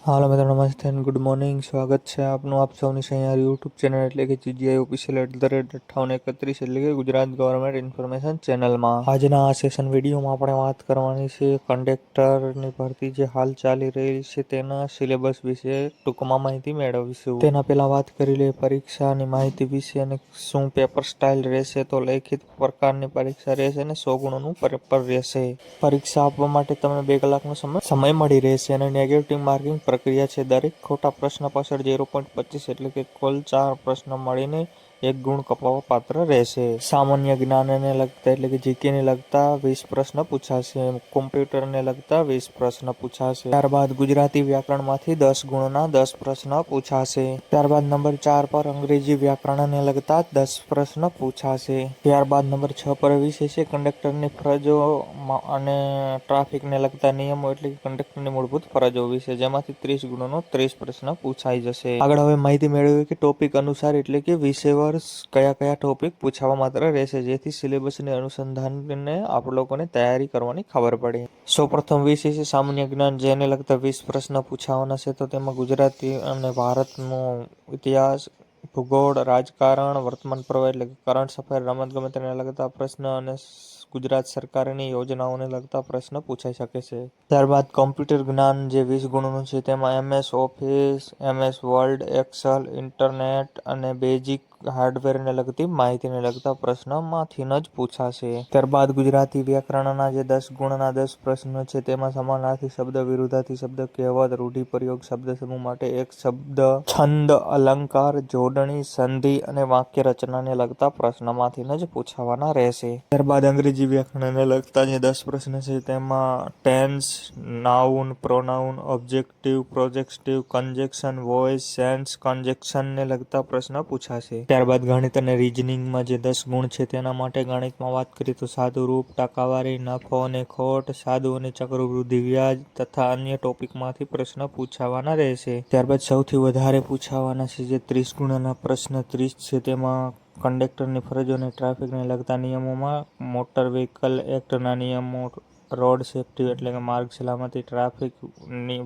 હાલો મિત્રો, નમસ્તે and good morning. સ્વાગત છે આપનું આપ સૌની અહીંયા યુટ્યુબ ચેનલ એટલે કે GGI ઓફિશિયલ @5831 એટલે કે ગુજરાત ગવર્મેન્ટ ઇન્ફોર્મેશન ચેનલમાં. આજના આ સેશન વિડીયોમાં આપણે વાત કરવાની છે કંડક્ટરની ભરતી જે હાલ ચાલી રહી છે તેના સિલેબસ વિશે ટૂંકમાં માહિતી મેળવીશું. તેના પહેલા વાત કરી લઈએ પરીક્ષાની માહિતી વિશે અને શું પેપર સ્ટાઇલ રહેશે. તો લેખિત પ્રકારની પરીક્ષા રહેશે અને 100 ગુણોનું પેપર રહેશે. પરીક્ષા આપવા માટે તમને 2 કલાકનો સમય મળી રહેશે અને નેગેટિવ માર્કિંગ પ્રક્રિયા છે. દરેક ખોટા પ્રશ્ન પાછળ 0.25 એટલે કે કુલ 4 પ્રશ્ન મળીને 1 ગુણ કપાવવા પાત્ર રહેશે. સામાન્ય જ્ઞાનને લગતા એટલે કે જીકે ને લગતા 20 પ્રશ્ન પૂછાશે. કોમ્પ્યુટરને લગતા 20 પ્રશ્ન પૂછાશે. ત્યારબાદ ગુજરાતી વ્યાકરણમાંથી 10 ગુણના 10 પ્રશ્ન પૂછાશે. ત્યારબાદ નંબર 4 પર અંગ્રેજી વ્યાકરણને લગતા 10 પ્રશ્ન પૂછાશે. ત્યારબાદ નંબર 6 પર વિષય છે કંડક્ટરની ફરજો અને ટ્રાફિકને લગતા નિયમો એટલે કે કંડક્ટરની મૂળભૂત ફરજો વિશે, જેમાંથી 30 ગુણોનો 30 પ્રશ્ન પૂછાઈ જશે. આગળ હવે માહિતી મેળવીએ કે ટોપિક અનુસાર એટલે કે વિષય વર્ષ કયા ટોપિક પૂછાવા માત્ર રહેશે, જેથી સિલેબસને અનુસંધાનને આપ લોકોને તૈયારી કરવાની ખબર પડે. સૌપ્રથમ વિષય છે સામાન્ય જ્ઞાન, જેને લગતા 20 પ્રશ્ન પૂછાવાના છે. તો તેમાં ગુજરાતી અને ભારતનો ઇતિહાસ, ભૂગોળ, રાજકારણ, વર્તમાન પ્રવાહ એટલે કે કરંટ અફેર, રમતગમતને લગતા પ્રશ્ન અને ગુજરાત સરકારની યોજનાઓને લગતા પ્રશ્ન પૂછાઈ શકે છે. ત્યારબાદ કોમ્પ્યુટર જ્ઞાન જે 20 ગુણોનું છે તેમાં MS Office, MS Word, Excel, internet અને બેઝિક હાર્ડવેરને લગતી માહિતીને લગતા પ્રશ્નમાંથી જ પૂછાશે. ત્યારબાદ ગુજરાતી વ્યાકરણના જે 10 ગુણના 10 પ્રશ્નો છે તેમાં સમાનાર્થી શબ્દ, વિરુદ્ધાર્થી શબ્દ, કહેવત, રૂઢિપ્રયોગ, શબ્દ સમૂહ માટે એક શબ્દ, છંદ, અલંકાર, જોડણી, સંધિ અને વાક્ય રચનાને લગતા પ્રશ્નમાંથી જ પૂછાવાના રહેશે. ત્યારબાદ અંગ્રેજી વ્યાકરણને લગતા જે 10 પ્રશ્ન છે તેમાં tense, noun, pronoun, objective, projective, conjunction, voice, sense, કન્જેક્શનને લગતા પ્રશ્ન પૂછાશે. ત્યારબાદ ગણિત અને રીઝનિંગમાં જે 10 ગુણ છે તેના માટે ગણિતમાં વાત કરીએ તો સાદુ રૂપ, ટકાવારી, નફો અને ખોટ, સાદુ અને ચક્રવૃદ્ધિ વ્યાજ તથા અન્ય ટોપિકમાંથી પ્રશ્ન પૂછાવાના રહેશે. ત્યારબાદ સૌથી વધારે પૂછાવાના છે જે 30 ગુણના પ્રશ્ન 30 છે તેમાં કંડક્ટરની ફરજો અને ટ્રાફિકને લગતા નિયમોમાં મોટર વ્હીકલ એક્ટના નિયમો, રોડ સેફ્ટી એટલે કે માર્ગ સલામતી, ટ્રાફિક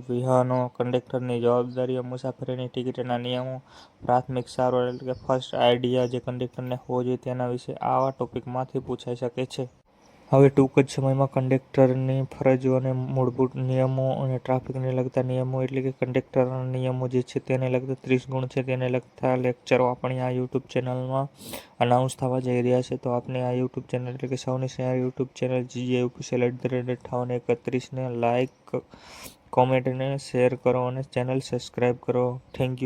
વિહનો, કંડક્ટરની જવાબદારીઓ, મુસાફરીની ટિકિટના નિયમો, પ્રાથમિક સારવાર એટલે કે ફર્સ્ટ આઈડિયા જે કંડક્ટરને હોવો જોઈએ તેના વિશે આવા ટોપિકમાંથી પૂછાઈ શકે છે. હવે ટૂંક જ સમયમાં કંડક્ટરની ફરજો અને મૂળભૂત નિયમો અને ટ્રાફિકને લગતા નિયમો એટલે કે કંડક્ટરના નિયમો જે છે તેને લગતા 30 ગુણ છે તેને લગતા લેક્ચરો આપણી આ યુટ્યુબ ચેનલમાં અનાઉન્સ થવા જઈ રહ્યા છે. તો આપની આ યુટ્યુબ ચેનલ એટલે કે સૌની share YouTube channel GGI official @5831ને લાઇક, કોમેન્ટ અને શેર કરો અને ચેનલ સબસ્ક્રાઈબ કરો. Thank you.